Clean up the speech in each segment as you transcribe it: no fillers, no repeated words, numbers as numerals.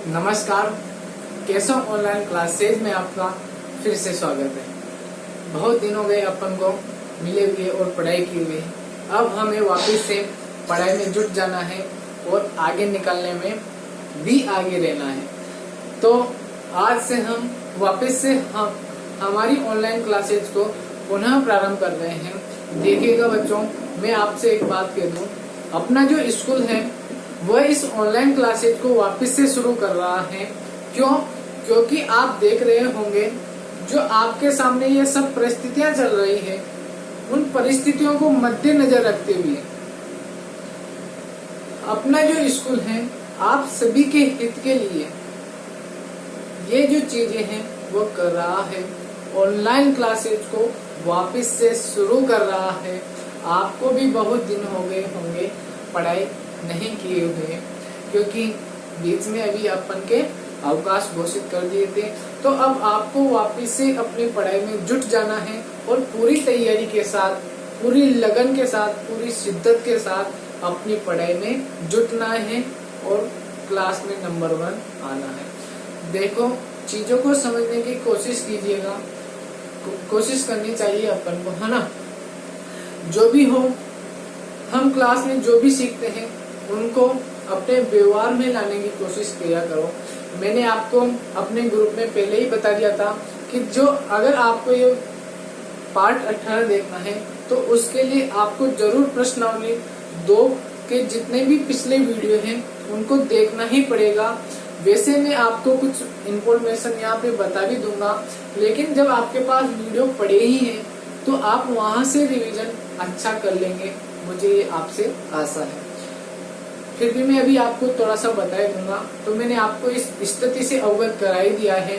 नमस्कार। Keshav online classes में आपका फिर से स्वागत है। बहुत दिन हो गए अपन को मिले हुए और पढ़ाई किए हुए। अब हमें वापस से पढ़ाई में जुट जाना है और आगे निकलने में भी आगे रहना है। तो आज से हम वापस से हमारी ऑनलाइन क्लासेज को पुनः प्रारंभ कर रहे हैं। देखिएगा बच्चों, मैं आपसे एक बात कह दूं, अपना जो स्कूल है वह इस ऑनलाइन क्लासेज को वापस से शुरू कर रहा है। क्योंकि आप देख रहे होंगे जो आपके सामने ये सब परिस्थितियां चल रही है, उन परिस्थितियों को मद्देनजर रखते हुए अपना जो स्कूल है आप सभी के हित के लिए ये जो चीजें हैं वो कर रहा है। ऑनलाइन क्लासेज को वापस से शुरू कर रहा है। आपको भी बहुत दिन हो गए होंगे पढ़ाई नहीं किए हुए, क्योंकि बीच में अभी अपन के अवकाश घोषित कर दिए थे। तो अब आपको वापस से अपनी पढ़ाई में जुट जाना है और पूरी तैयारी के साथ, पूरी लगन के साथ, पूरी शिद्दत के साथ अपनी पढ़ाई में जुटना है और क्लास में नंबर 1 आना है। देखो, चीजों को समझने की कोशिश कीजिएगा, कोशिश करनी चाहिए अपन को, है ना। जो भी हो, हम क्लास में जो भी सीखते हैं उनको अपने व्यवहार में लाने की कोशिश किया करो। मैंने आपको अपने ग्रुप में पहले ही बता दिया था कि जो अगर आपको ये पार्ट 18 देखना है तो उसके लिए आपको जरूर प्रश्नावली 2 के जितने भी पिछले वीडियो हैं उनको देखना ही पड़ेगा। वैसे मैं आपको कुछ इन्फॉर्मेशन यहाँ पे बता भी दूंगा, लेकिन जब आपके पास वीडियो पड़े ही हैं तो आप वहां से रिवीजन अच्छा कर लेंगे, मुझे ये आपसे आशा है। फिर भी मैं अभी आपको थोड़ा सा बता दूंगा। तो मैंने आपको इस स्थिति से अवगत करा ही दिया है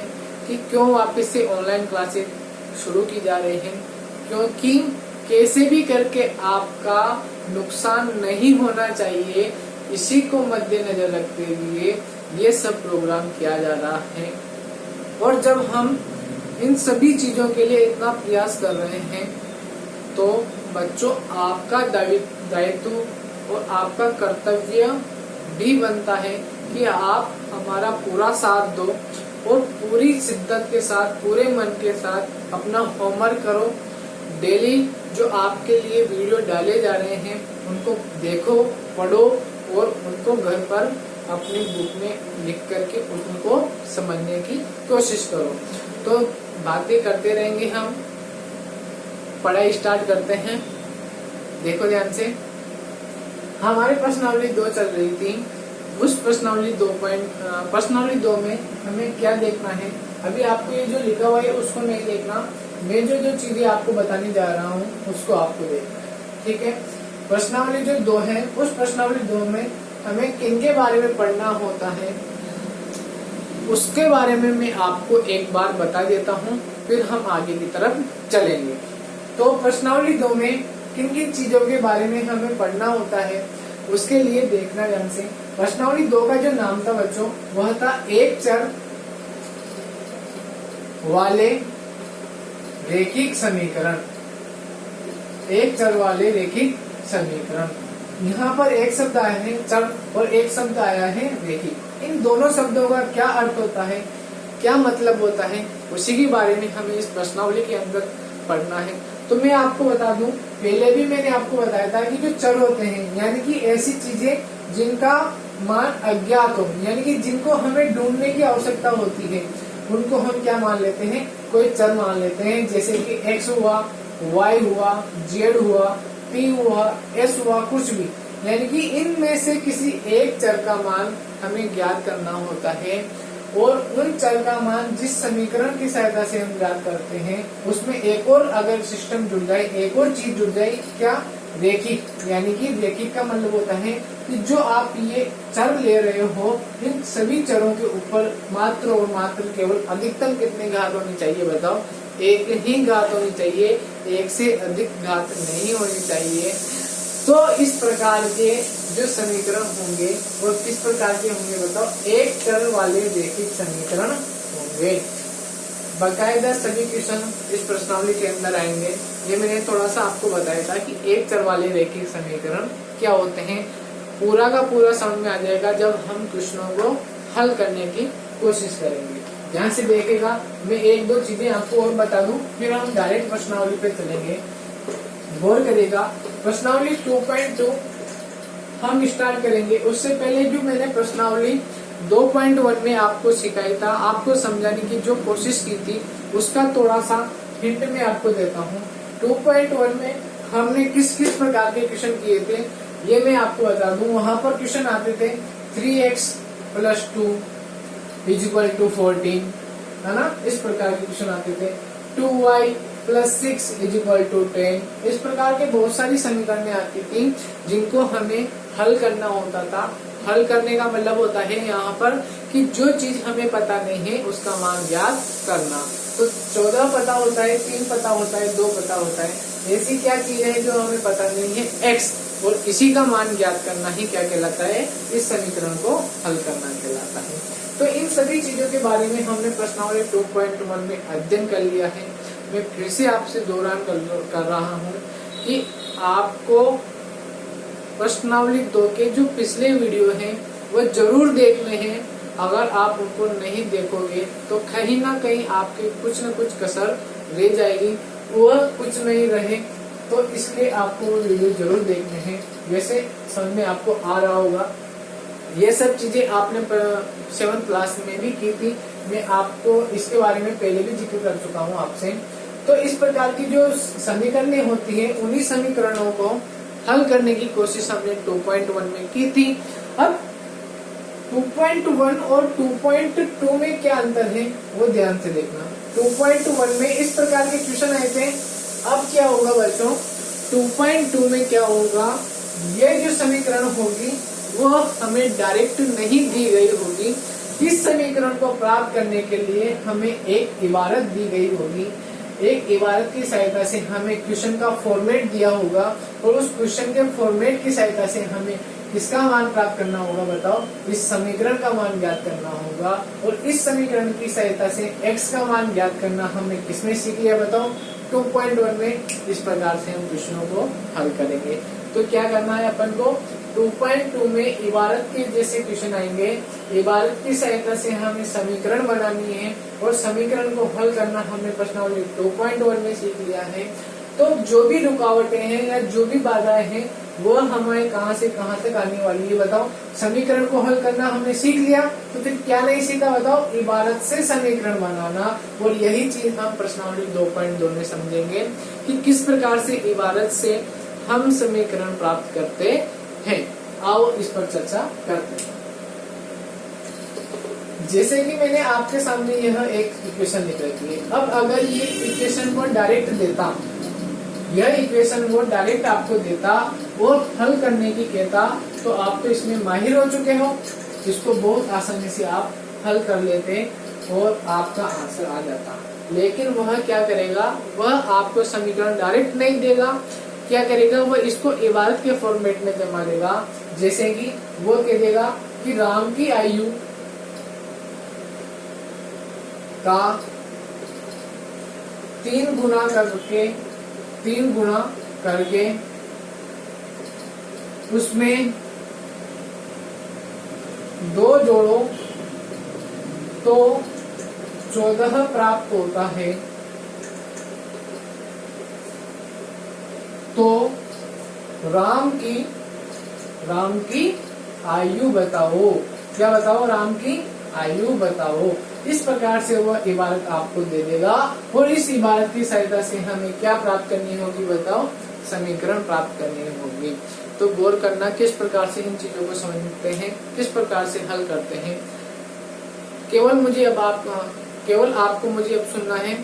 कि क्यों वापस से ऑनलाइन क्लासेस शुरू की जा रही हैं, क्योंकि कैसे भी करके आपका नुकसान नहीं होना चाहिए, इसी को मद्देनजर रखते हुए ये सब प्रोग्राम किया जा रहा है। और जब हम इन सभी चीजों के लिए इतना प्रयास कर रहे हैं तो बच्चों, आपका दायित्व और आपका कर्तव्य भी बनता है कि आप हमारा पूरा साथ दो और पूरी शिद्दत के साथ, पूरे मन के साथ अपना होमवर्क करो। डेली जो आपके लिए वीडियो डाले जा रहे हैं उनको देखो, पढ़ो और उनको घर पर अपनी बुक में लिख करके उनको समझने की कोशिश करो। तो बातें करते रहेंगे, हम पढ़ाई स्टार्ट करते हैं। देखो ध्यान से, हमारी प्रश्नावली 2 चल रही थी। उस प्रश्नावली 2 में हमें क्या देखना है, अभी आपको ये जो लिखा हुआ है उसको नहीं देखना, मैं जो चीजें आपको बताने जा रहा हूँ उसको आपको देखना है, ठीक है। प्रश्नावली जो 2 है, उस प्रश्नावली 2 में हमें किनके बारे में पढ़ना होता है उसके बारे में मैं आपको एक बार बता देता हूँ, फिर हम आगे की तरफ चलेंगे। तो प्रश्नावली 2 में किन किन चीजों के बारे में हमें पढ़ना होता है उसके लिए देखना ध्यान से। प्रश्नावली 2 का जो नाम था बच्चों, वह था एक चर वाले रैखिक समीकरण। एक चर वाले रैखिक समीकरण। यहाँ पर एक शब्द आया है चर और एक शब्द आया है रैखिक। इन दोनों शब्दों का क्या अर्थ होता है, क्या मतलब होता है, उसी के बारे में हमें इस प्रश्नावली के अंदर पढ़ना है। तो मैं आपको बता दूं, पहले भी मैंने आपको बताया था कि जो चर होते हैं यानी कि ऐसी चीजें जिनका मान अज्ञात हो, यानी कि जिनको हमें ढूंढने की आवश्यकता होती है, उनको हम क्या मान लेते हैं, कोई चर मान लेते हैं। जैसे कि x हुआ, y हुआ, z हुआ, p हुआ, s हुआ, कुछ भी, यानी कि इनमें से किसी एक चर का मान हमें ज्ञात करना होता है। और उन चर का मान जिस समीकरण की सहायता से हम ज्ञात करते हैं उसमें एक और अगर सिस्टम जुड़ जाए, एक और चीज जुड़ जाए, क्या, रैखिक। यानी कि रैखिक का मतलब होता है कि जो आप ये चर ले रहे हो, इन सभी चरों के ऊपर मात्र और मात्र केवल अधिकतम कितनी घात होनी चाहिए बताओ, एक ही घात होनी चाहिए, एक से अधिक घात नहीं होनी चाहिए। तो इस प्रकार के जो समीकरण होंगे वो किस प्रकार के होंगे बताओ, एक चर वाले रैखिक समीकरण होंगे। बाकायदा सभी क्वेश्चन इस प्रश्नावली के अंदर आएंगे। ये मैंने थोड़ा सा आपको बताया था कि एक चर वाले रैखिक समीकरण क्या होते हैं, पूरा का पूरा समझ में आ जाएगा जब हम क्वेश्चनों को हल करने की कोशिश करेंगे। ध्यान से देखेगा, मैं एक दो चीजें आपको और बता दूं, फिर हम डायरेक्ट प्रश्नावली पे चलेंगे। गौर करेगा, प्रश्नावली 2.2 हम स्टार्ट करेंगे। उससे पहले जो मैंने प्रश्नावली 2.1 में आपको सिखाई था, आपको समझाने की जो कोशिश की थी, उसका थोड़ा सा हिंट मैं आपको देता हूँ। 2.1 में हमने किस किस प्रकार के क्वेश्चन किए थे ये मैं आपको बता दूं। वहां पर क्वेश्चन आते थे 3x + 2 = 14, है ना, इस प्रकार के क्वेश्चन आते थे। 2y + 6 = 10, इस प्रकार के बहुत सारी समीकरणें आती थी जिनको हमें हल करना होता था। हल करने का मतलब होता है यहाँ पर कि जो चीज हमें पता नहीं है उसका मान ज्ञात करना। तो 14 पता होता है, 3 पता होता है, 2 पता होता है। ऐसी क्या चीज है जो हमें पता नहीं है, x, और इसी का मान ज्ञात करना ही क्या कहलाता है, इस समीकरण को हल करना कहलाता है। तो इन सभी चीजों के बारे में हमने प्रश्नावली 2.1 में अध्ययन कर लिया है। मैं फिर से आपसे दोहरान कर रहा हूँ कि आपको प्रश्नावली 2 के जो पिछले वीडियो हैं वो जरूर देखने हैं। अगर आप उनको नहीं देखोगे तो कहीं ना कहीं आपके कुछ न कुछ कसर रह जाएगी, वह कुछ नहीं रहे। तो इसलिए आपको वो वीडियो जरूर देखने हैं। वैसे समझ में आपको आ रहा होगा, ये सब चीजें आपने 7th क्लास में भी की थी। मैं आपको इसके बारे में पहले भी जिक्र कर चुका हूँ आपसे। तो इस प्रकार की जो समीकरणें होती है, उन्हीं समीकरणों को हल करने की कोशिश हमने 2.1 में की थी। अब 2.1 और 2.2 में क्या अंतर है वो ध्यान से देखना। 2.1 में इस प्रकार के क्वेश्चन आए थे। अब क्या होगा बच्चों, 2.2 में क्या होगा, ये जो समीकरण होगी वो हमें डायरेक्ट नहीं दी गई होगी। इस समीकरण को प्राप्त करने के लिए हमें एक इबारत दी गई होगी। एक इबारत की सहायता से हमें क्वेश्चन का फॉर्मेट दिया होगा और उस क्वेश्चन के फॉर्मेट की सहायता से हमें किसका मान प्राप्त करना होगा, बताओ, इस समीकरण का मान ज्ञात करना होगा। और इस समीकरण की सहायता से x का मान ज्ञात करना हमने किसमें सीख लिया, बताओ, 2.1 में। इस प्रकार से हम क्वेश्चनों को हल करेंगे। तो क्या करना है अपन को, 2.2 में इबारत के जैसे क्वेश्चन आएंगे, इबारत की सहायता से हमें समीकरण बनानी है और समीकरण को हल करना हमने प्रश्नावली 2.1 में सीख लिया है। तो जो भी रुकावटें हैं या जो भी बाधाएं हैं वो हमें कहां से कहां तक आने वाली है, बताओ। समीकरण को हल करना हमने सीख लिया, तो फिर क्या नहीं सीखा, बताओ, इबारत से समीकरण बनाना। और यही चीज हम प्रश्नावली 2.2 में समझेंगे कि किस प्रकार से इबारत से हम समीकरण प्राप्त करते हैं। आओ इस पर चर्चा करते हैं। जैसे कि मैंने आपके सामने यह एक इक्वेशन लिख रखी है। अब अगर ये इक्वेशन को डायरेक्ट देता, यह इक्वेशन वो डायरेक्ट आपको देता और हल करने की कहता, तो आप तो इसमें माहिर हो चुके हो। इसको बहुत आसानी से आप हल कर लेते और आपका आंसर आ जाता। लेकिन वह क्या करेगा, वह आपको समीकरण डायरेक्ट नहीं देगा। क्या करेगा, वह इसको इबारत के फॉर्मेट में जमा देगा। जैसे कि वो कह देगा कि राम की आयु का 3 गुना करके उसमें 2 जोड़ो तो 14 प्राप्त होता है। तो राम की आयु बताओ। क्या बताओ, राम की आयु बताओ। इस प्रकार से वह इबारत आपको दे देगा और इस इबारत की सहायता से हमें क्या प्राप्त करनी होगी, बताओ, समीकरण प्राप्त करनी होगी। तो गौर करना किस प्रकार से इन चीजों को समझते हैं, किस प्रकार से हल करते हैं। केवल आपको मुझे अब सुनना है।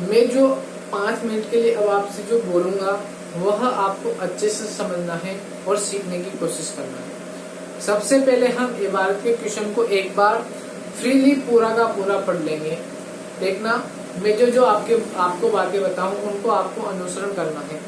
मैं जो 5 मिनट के लिए अब आपसे जो बोलूंगा वह आपको अच्छे से समझना है और सीखने की कोशिश करना है। सबसे पहले हम इबारत के क्वेश्चन को एक बार फ्रीली पूरा का पूरा पढ़ लेंगे। देखना, मैं जो आपको बातें बताऊं उनको आपको अनुसरण करना है।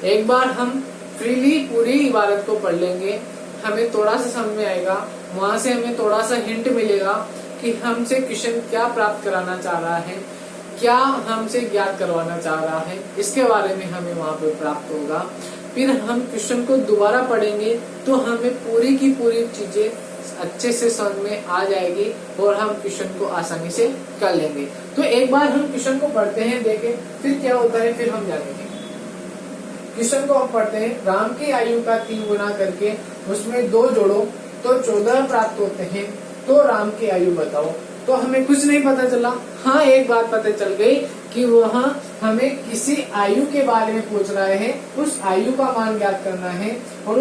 एक बार हम फ्रीली पूरी इबारत को पढ़ लेंगे, हमें थोड़ा सा समझ में आएगा। वहां से हमें थोड़ा सा हिंट मिलेगा कि हमसे क्वेश्चन क्या प्राप्त कराना चाह रहा है, क्या हमसे ज्ञात करवाना चाह रहा है, इसके बारे में हमें वहां पे प्राप्त होगा। फिर हम क्वेश्चन को दोबारा पढ़ेंगे तो हमें पूरी की पूरी चीजें अच्छे से समझ में आ जाएगी और हम क्वेश्चन को आसानी से कर लेंगे। तो एक बार हम क्वेश्चन को पढ़ते हैं, देखें फिर क्या होता है, फिर हम जानेंगे। क्वेश्चन को हम पढ़ते हैं, राम की आयु का 3 गुना करके उसमें 2 जोड़ो तो 14 प्राप्त होते हैं, तो राम की आयु बताओ। तो हमें कुछ नहीं पता चला। हाँ, एक बात पता चल गई कि वह हमें किसी आयु के बारे में पूछ रहा है, उस आयु का मान ज्ञात करना है और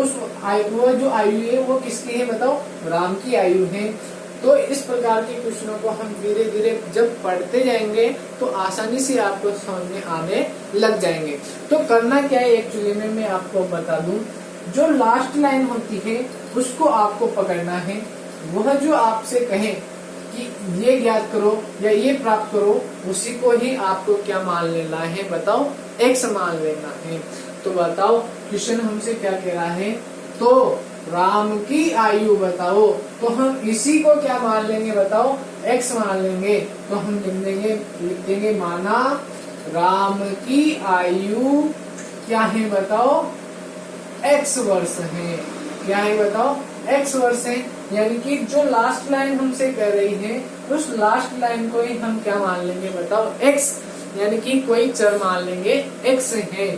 वो जो आयु है वो किसकी है बताओ, राम की आयु है। तो इस प्रकार के क्वेश्चनों को हम धीरे धीरे जब पढ़ते जाएंगे तो आसानी से आपको समझ में आने लग जाएंगे। तो करना क्या है एक्चुअली में मैं आपको बता दूं, जो लास्ट लाइन होती है उसको आपको पकड़ना है। वह जो आपसे कहे कि ये ज्ञात करो या ये प्राप्त करो, उसी को ही आपको क्या मान लेना है बताओ, x मान लेना है। तो बताओ क्वेश्चन हमसे क्या कह रहा है, तो राम की आयु बताओ, तो हम इसी को क्या मान लेंगे बताओ, x मान लेंगे। तो हम लिख देंगे माना राम की आयु क्या है बताओ, x वर्ष है। क्या है बताओ, x वर्ष है। यानी कि जो लास्ट लाइन हमसे कह रही है उस लास्ट लाइन को ही हम क्या मान लेंगे बताओ, x, यानी कि कोई चर मान लेंगे x है।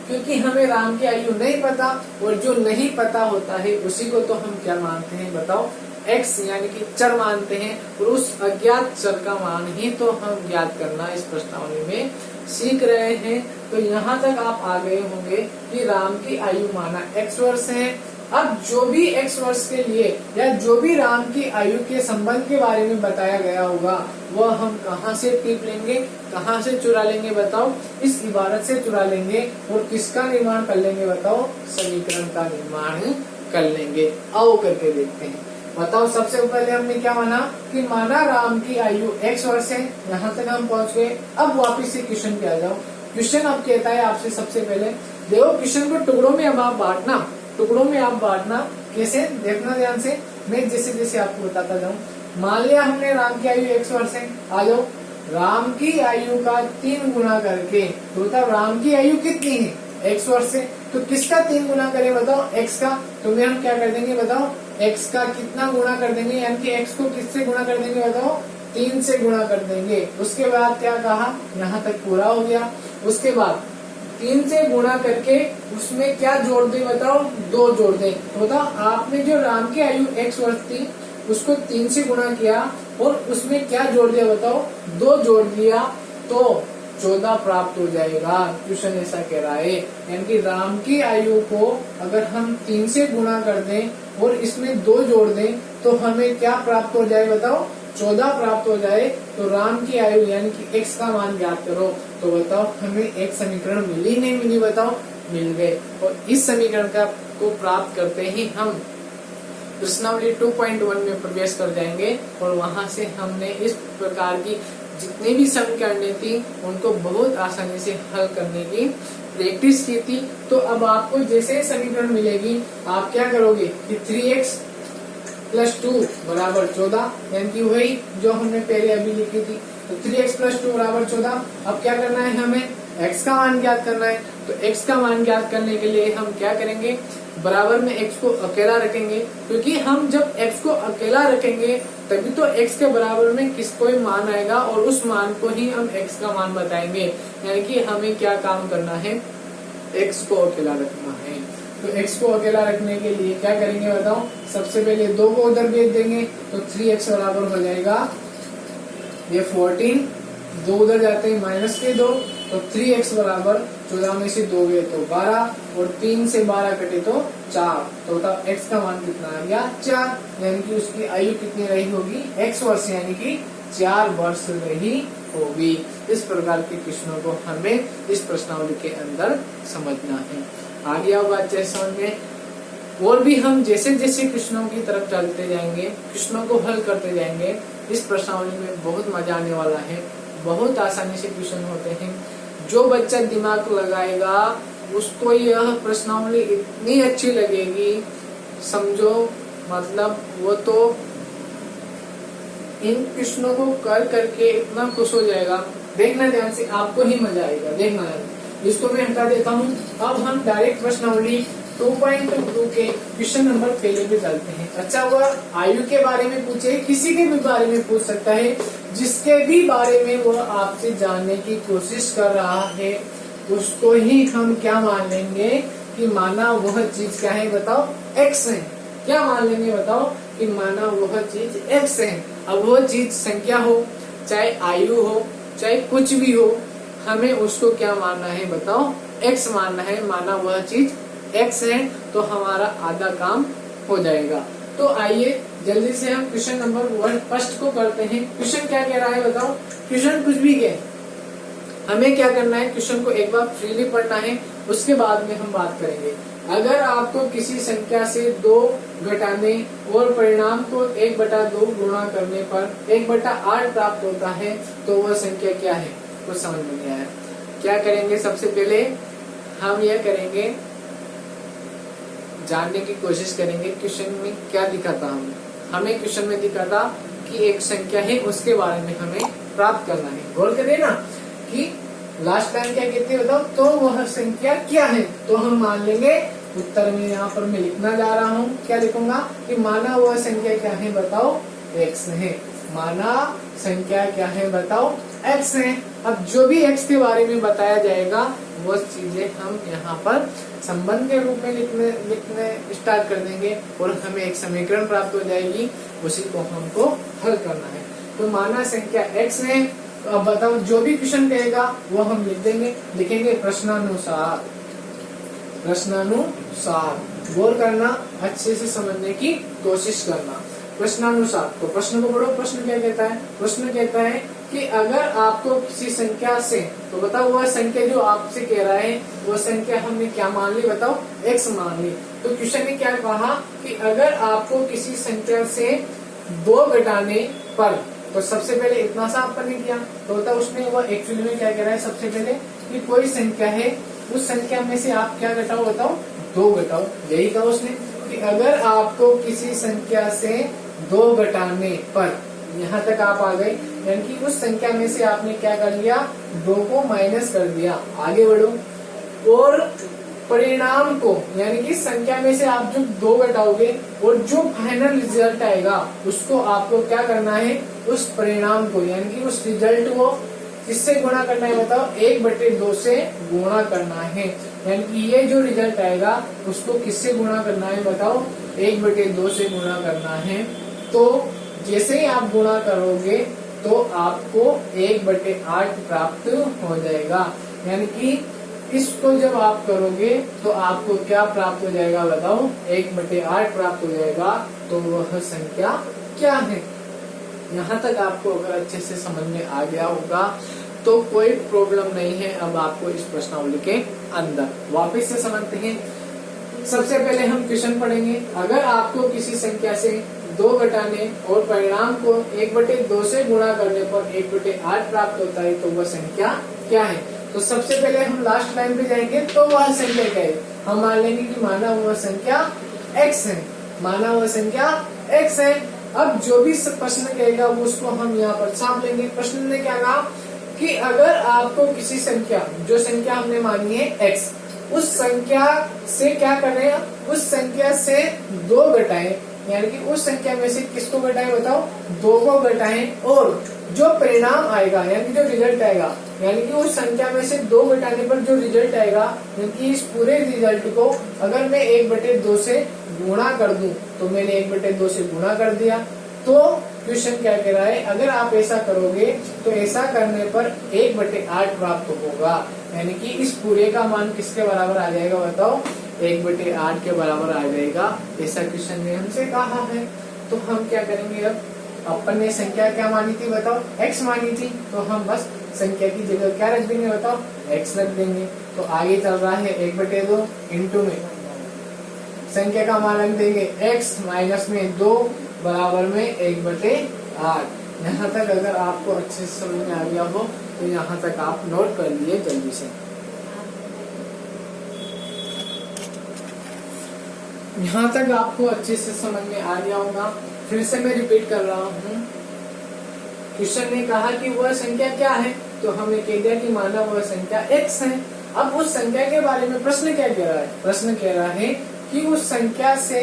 क्योंकि हमें राम की आयु नहीं पता और जो नहीं पता होता है उसी को तो हम क्या मानते हैं बताओ, x, यानी कि चर मानते हैं। और उस अज्ञात चर का मान ही तो हम ज्ञात करना इस प्रश्नावली में सीख रहे हैं। तो यहाँ तक आप आ गए होंगे कि राम की आयु माना x वर्ष है। अब जो भी x वर्ष के लिए या जो भी राम की आयु के संबंध के बारे में बताया गया होगा वह हम कहाँ से टिप लेंगे, कहाँ से चुरा लेंगे बताओ, इस इबारत से चुरा लेंगे। और किसका निर्माण कर लेंगे बताओ, समीकरण का निर्माण कर लेंगे। आओ करके देखते हैं। बताओ सबसे पहले हमने क्या माना कि माना राम की आयु x वर्ष है। यहाँ तक हम पहुँच गए। अब वापिस से क्वेश्चन पे आ जाओ। क्वेश्चन अब कहता है आपसे सबसे पहले देखो क्वेश्चन को टुकड़ों में अब आप बांटना, टुकड़ों में आप बांटना कैसे देखना ध्यान से, मैं जैसे जैसे आपको बताता जाऊं। मान लिया हमने राम की आयु x वर्ष है, आ जाओ राम की आयु का 3 गुना करके, तो बताओ राम की आयु कितनी है, x वर्ष है। तो किसका 3 गुना करें बताओ, x का। तो हम क्या कर देंगे बताओ, x का कितना गुना कर देंगे, यानी कि x को किससे गुणा कर देंगे बताओ, 3 से गुणा कर देंगे। उसके बाद क्या कहा, यहाँ तक पूरा हो गया। उसके बाद 3 से गुणा करके उसमें क्या जोड़ दे बताओ, 2 जोड़ दे। तो बताओ आपने जो राम की आयु x वर्ष थी उसको 3 से गुणा किया और उसमें क्या जोड़ दिया बताओ, 2 जोड़ दिया, तो 14 प्राप्त हो जाएगा। क्वेश्चन ऐसा कह रहा है। यानी कि राम की आयु को अगर हम 3 से गुणा कर दें और इसमें 2 जोड़ दें तो हमें क्या प्राप्त हो जाए बताओ, 14 प्राप्त हो जाए। तो राम की आयु यानी कि x का मान ज्ञात करो। तो बताओ हमें एक समीकरण मिली नहीं मिली बताओ, मिल गए। और इस समीकरण का को प्राप्त करते ही हम प्रश्नावली 2.1 में प्रवेश कर जाएंगे और वहां से हमने इस प्रकार की जितनी भी समीकरणें थी उनको बहुत आसानी से हल करने की प्रैक्टिस की थी। तो अब आपको जैसे समीकरण मिलेगी आप क्या करोगे कि 3x + 2 = 14, यानी कि वही जो हमने पहले अभी लिखी थी। तो 3x + 2 = 14। अब क्या करना है, हमें x का मान ज्ञात करना है। तो x का मान ज्ञात करने के लिए हम क्या करेंगे, बराबर में x को अकेला रखेंगे, क्योंकि हम जब x को अकेला रखेंगे तभी तो x के बराबर में किस कोई मान आएगा और उस मान को ही हम x का मान बताएंगे। यानी कि हमें क्या काम करना है, x को अकेला रखना है। तो x को अकेला रखने के लिए क्या करेंगे बताओ, सबसे पहले 2 को उधर भेज देंगे तो 3x बराबर हो जाएगा ये 14, 2 उधर जाते हैं -2, तो 3x बराबर 14 में से 2 गए तो 12 और 3 से 12 कटे तो 4। तो बताओ x का मान कितना आ गया, 4। यानी कि उसकी आयु कितनी रही होगी, x वर्ष, यानी कि 4 वर्ष रही होगी। इस प्रकार के प्रश्नों को हमें इस प्रश्नावली के अंदर समझना है। आ गया बात समझ में। और भी हम जैसे जैसे प्रश्नों की तरफ चलते जाएंगे, प्रश्नों को हल करते जाएंगे, इस प्रश्नावली में बहुत मजा आने वाला है। बहुत आसानी से क्वेश्चन होते हैं। जो बच्चा दिमाग लगाएगा उसको यह प्रश्नावली इतनी अच्छी लगेगी, समझो मतलब वो तो इन प्रश्नों को कर करके इतना खुश हो जाएगा। देखना ध्यान से, आपको ही मजा आएगा। देखना इसको मैं हटा देता हूँ। अब हम डायरेक्ट प्रश्नावली 2.2 के क्वेश्चन नंबर पहले पे चलते हैं। अच्छा हुआ आयु के बारे में पूछे, किसी के भी बारे में पूछ सकता है, जिसके भी बारे में वो आपसे जानने की कोशिश कर रहा है उसको ही हम क्या मान लेंगे कि माना वह चीज क्या है, बताओ एक्स है। क्या मान लेंगे बताओ कि माना वह चीज एक्स है। अब वो चीज संख्या हो, चाहे आयु हो, चाहे कुछ भी हो, हमें उसको क्या मानना है बताओ, एक्स मानना है। माना वह चीज एक्स है तो हमारा आधा काम हो जाएगा। तो आइए जल्दी से हम क्वेश्चन नंबर फर्स्ट को करते हैं। क्वेश्चन क्या कह रहा है बताओ, क्वेश्चन कुछ भी कहे, हमें क्या करना है, क्वेश्चन को एक बार फ्रीली पढ़ना है, उसके बाद में हम बात करेंगे। अगर आपको किसी संख्या से 2 घटाने और परिणाम को 1/2 गुणा करने पर 1/8 प्राप्त होता है तो वह संख्या क्या है, कुछ समझ में नहीं आया। क्या करेंगे, सबसे पहले हम यह करेंगे, जानने की कोशिश करेंगे क्वेश्चन में क्या दिखा था। हमें क्वेश्चन में दिखा था कि एक संख्या है, उसके बारे में हमें प्राप्त करना है। गौर करें ना कि लास्ट टाइम क्या कहते हैं बताओ, तो वह संख्या क्या है। तो हम मान लेंगे, उत्तर में यहाँ पर मैं लिखना जा रहा हूँ, क्या लिखूंगा कि माना वह संख्या क्या है बताओ, एक्स है। माना संख्या क्या है बताओ, एक्स है। अब जो भी एक्स के बारे में बताया जाएगा वो चीजें हम यहाँ पर संबंध के रूप में लिखने स्टार्ट कर देंगे और हमें एक समीकरण प्राप्त हो जाएगी, उसी को हमको हल करना है। तो माना संख्या एक्स है। तो अब बताओ जो भी क्वेश्चन कहेगा वो हम लिख देंगे, लिखेंगे प्रश्नानुसार। प्रश्नानुसार गौर करना, अच्छे से समझने की कोशिश करना। प्रश्नानुसार, तो प्रश्न को पढ़ो। प्रश्न क्या कहता है, प्रश्न कहता है कि अगर आपको किसी संख्या से, तो बताओ वह संख्या जो आपसे कह रहा है वो संख्या हमने क्या मान ली बताओ, एक्स मान ली। तो क्वेश्चन ने क्या कहा कि अगर आपको किसी संख्या से 2 घटाने पर, तो सबसे पहले इतना सा आपने किया, तो बताओ उसमें वो एक्चुअली में क्या कह रहा है, सबसे पहले कि कोई संख्या है, उस संख्या में से आप क्या घटाओ बताओ, 2 घटाओ। यही कहा उसने कि अगर आपको किसी संख्या से 2 घटाने पर, यहाँ तक आप आ गए, यानी कि उस संख्या में से आपने क्या कर लिया, 2 को माइनस कर दिया, आगे बढ़ो। और परिणाम को, यानी कि संख्या में से आप जो 2 घटाओगे और जो फाइनल रिजल्ट आएगा उसको आपको क्या करना है, उस परिणाम को, यानी कि उस रिजल्ट को किससे गुणा करना है बताओ, 1/2 से गुणा करना है। यानी कि ये जो रिजल्ट आएगा उसको किससे गुणा करना है बताओ, 1/2 से गुणा करना है। तो जैसे ही आप गुणा करोगे तो आपको 1/8 प्राप्त हो जाएगा। यानी कि इसको जब आप करोगे तो आपको क्या प्राप्त हो जाएगा बताओ, 1/8 प्राप्त हो जाएगा। तो वह संख्या क्या है। यहाँ तक आपको अगर अच्छे से समझ में आ गया होगा तो कोई प्रॉब्लम नहीं है। अब आपको इस प्रश्नावली के अंदर वापस से समझते हैं। सबसे पहले हम क्वेश्चन पढ़ेंगे। अगर आपको किसी संख्या से 2 घटाने और परिणाम को 1/2 से गुणा करने पर 1/8 प्राप्त होता है तो वह संख्या क्या है। तो सबसे पहले हम लास्ट लाइन पे जाएंगे, तो वह संख्या क्या है। हम मान लेंगे कि माना वह संख्या x है, माना वह संख्या x है। अब जो भी प्रश्न कहेगा वो उसको हम यहाँ पर छाप लेंगे। प्रश्न ने क्या कहा कि अगर आपको किसी संख्या, जो संख्या हमने मानी है x, उस संख्या से क्या कर रहे हैं, उस संख्या से 2 घटाएं, यानी कि उस संख्या में से किसको घटाएं बताओ, 2 को घटाएं और जो परिणाम आएगा, यानी जो रिजल्ट आएगा, यानी कि उस संख्या में से 2 घटाने पर जो रिजल्ट आएगा, यानी कि इस पूरे रिजल्ट को अगर मैं 1/2 से गुणा कर दूं, तो मैंने 1/2 से गुणा कर दिया। तो क्वेश्चन क्या कह रहा है, अगर आप ऐसा करोगे तो ऐसा करने पर 1/8 प्राप्त होगा। यानी कि इस पूरे का मान किसके बराबर आ जाएगा बताओ, 1/8 के बराबर आ जाएगा। ऐसा क्वेश्चन ने हमसे कहा है। तो हम क्या करेंगे, अब अपन ने संख्या क्या मानी थी बताओ, x मानी थी, तो हम बस संख्या की जगह क्या रख देंगे बताओ, x रख देंगे। तो आगे चल रहा है 1/2 इंटू में संख्या का मान रख देंगे x माइनस में 2 बराबर में 1/8। यहाँ तक अगर आपको अच्छे से समझ में आ गया हो तो यहाँ तक आप नोट कर लिए जल्दी से। यहाँ तक आपको अच्छे से समझ में आ गया होगा। फिर से मैं रिपीट कर रहा हूँ। क्वेश्चन ने कहा कि वह संख्या क्या है, तो हमने कह दिया कि माना वह संख्या x है। अब उस संख्या के बारे में प्रश्न क्या कह रहा है? प्रश्न कह रहा है कि उस संख्या से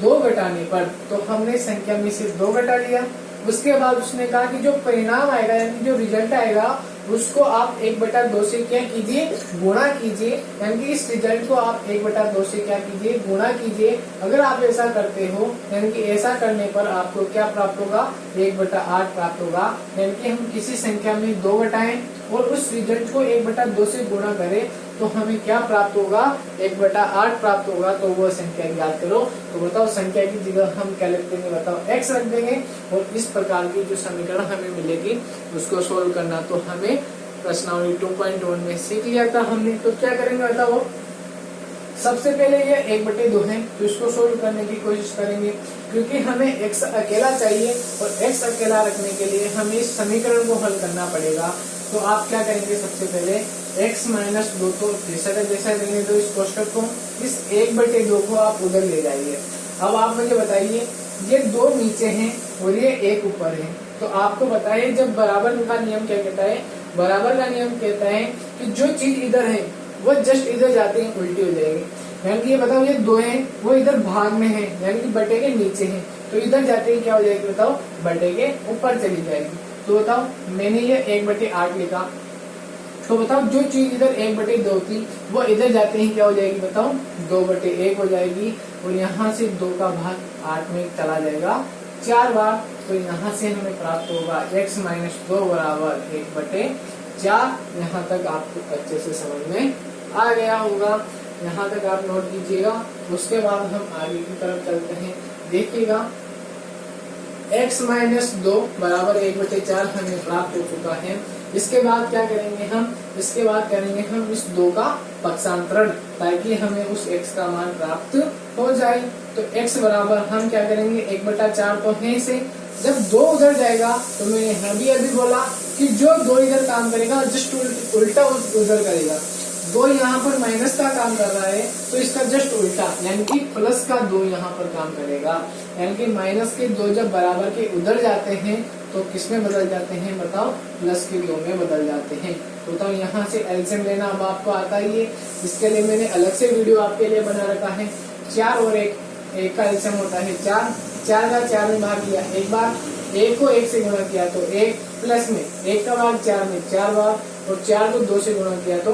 2 घटाने पर, तो हमने संख्या में से 2 घटा लिया। उसके बाद उसने कहा कि जो परिणाम आएगा यानी जो रिजल्ट आएगा उसको आप 1/2 से क्या कीजिए, गुणा कीजिए। यानी कि इस रिजल्ट को आप 1/2 से क्या कीजिए, गुणा कीजिए। अगर आप ऐसा करते हो यानी कि ऐसा करने पर आपको क्या प्राप्त होगा, 1/8 प्राप्त होगा। यानी कि हम किसी संख्या में 2 घटाएं और उस रिजल्ट को 1/2 से गुणा करें तो हमें क्या प्राप्त होगा, 1/8 प्राप्त होगा। तो वो संख्या याद करो। तो बताओ संख्या की जगह हम क्या लिख देंगे, बताओ x रख देंगे और इस प्रकार की जो समीकरण हमें मिलेगी उसको सोल्व करना। तो हमें प्रश्नावली 2.1 में सीख लिया था हमने। तो क्या करेंगे बताओ, सबसे पहले ये 1/2 है तो इसको सोल्व करने की कोशिश करेंगे, क्योंकि हमें x अकेला चाहिए और x अकेला रखने के लिए हमें इस समीकरण को हल करना पड़ेगा। तो आप क्या करेंगे, सबसे पहले x - 2 तो जैसा का जैसा देंगे, तो इस कोष्ठक को, इस 1/2 को आप उधर ले जाइए। अब आप मुझे बताइए, ये 2 नीचे हैं और ये 1 ऊपर है, तो आपको बताइए जब बराबर का नियम क्या कहता है, बराबर का नियम कहता है कि जो चीज इधर है वो जस्ट इधर जाते ही उल्टी हो जाएगी। यानी कि ये बताओ, ये 2 है वो इधर भाग में है यानी कि बटे के नीचे है, तो इधर जाते ही क्या हो जाएगी, बताओ बटे के ऊपर चली जाएगी। तो बताओ मैंने ये 1/8 लिखा, तो बताओ जो चीज इधर 1/2 थी वो इधर जाते ही क्या हो जाएगी, बताओ 2/1 हो जाएगी। और यहाँ से 2 का भाग 8 में चला जाएगा 4 बार। तो यहाँ से हमें प्राप्त होगा x - 2 बराबर 1/4। यहाँ तक आपको अच्छे से समझ में आ गया होगा, यहाँ तक आप नोट कीजिएगा। उसके बाद हम आगे की तरफ चलते हैं। देखिएगा x - 2 बराबर 1/4 हमें प्राप्त हो चुका है। इसके बाद क्या करेंगे हम, इसके बाद करेंगे हम इस 2 का पक्षांतरण, ताकि हमें उस x का मान प्राप्त हो जाए। तो x बराबर हम क्या करेंगे, 1/4 तो है से, जब 2 उधर जाएगा तो मैंने अभी बोला कि जो 2 इधर काम करेगा जस्ट उल्टा उधर करेगा। 2 यहाँ पर माइनस का काम कर रहा है तो इसका जस्ट उल्टा यानी कि प्लस का 2 यहाँ पर काम करेगा। यानी कि माइनस के 2 जब बराबर के उधर जाते हैं तो किसमें बदल जाते हैं, बताओ प्लस के 2 में बदल जाते हैं। तो बताओ यहाँ से एलसीएम लेना अब आपको आता ही है। इसके लिए मैंने अलग से वीडियो आपके लिए बना रखा है। 4 और 1 का एलसीएम होता है 4। 4 का 4 में भाग लिया एक बार, 1 को 1 से गुणा किया तो 1 प्लस में 1 का भाग 4 में 4 बार, और 4 को 2 से गुणा किया तो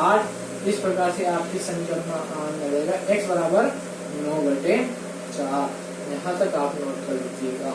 8। इस प्रकार से आपकी समीकरण मिलेगा x बराबर 9/4। यहाँ तक आप नोट कर लीजिएगा।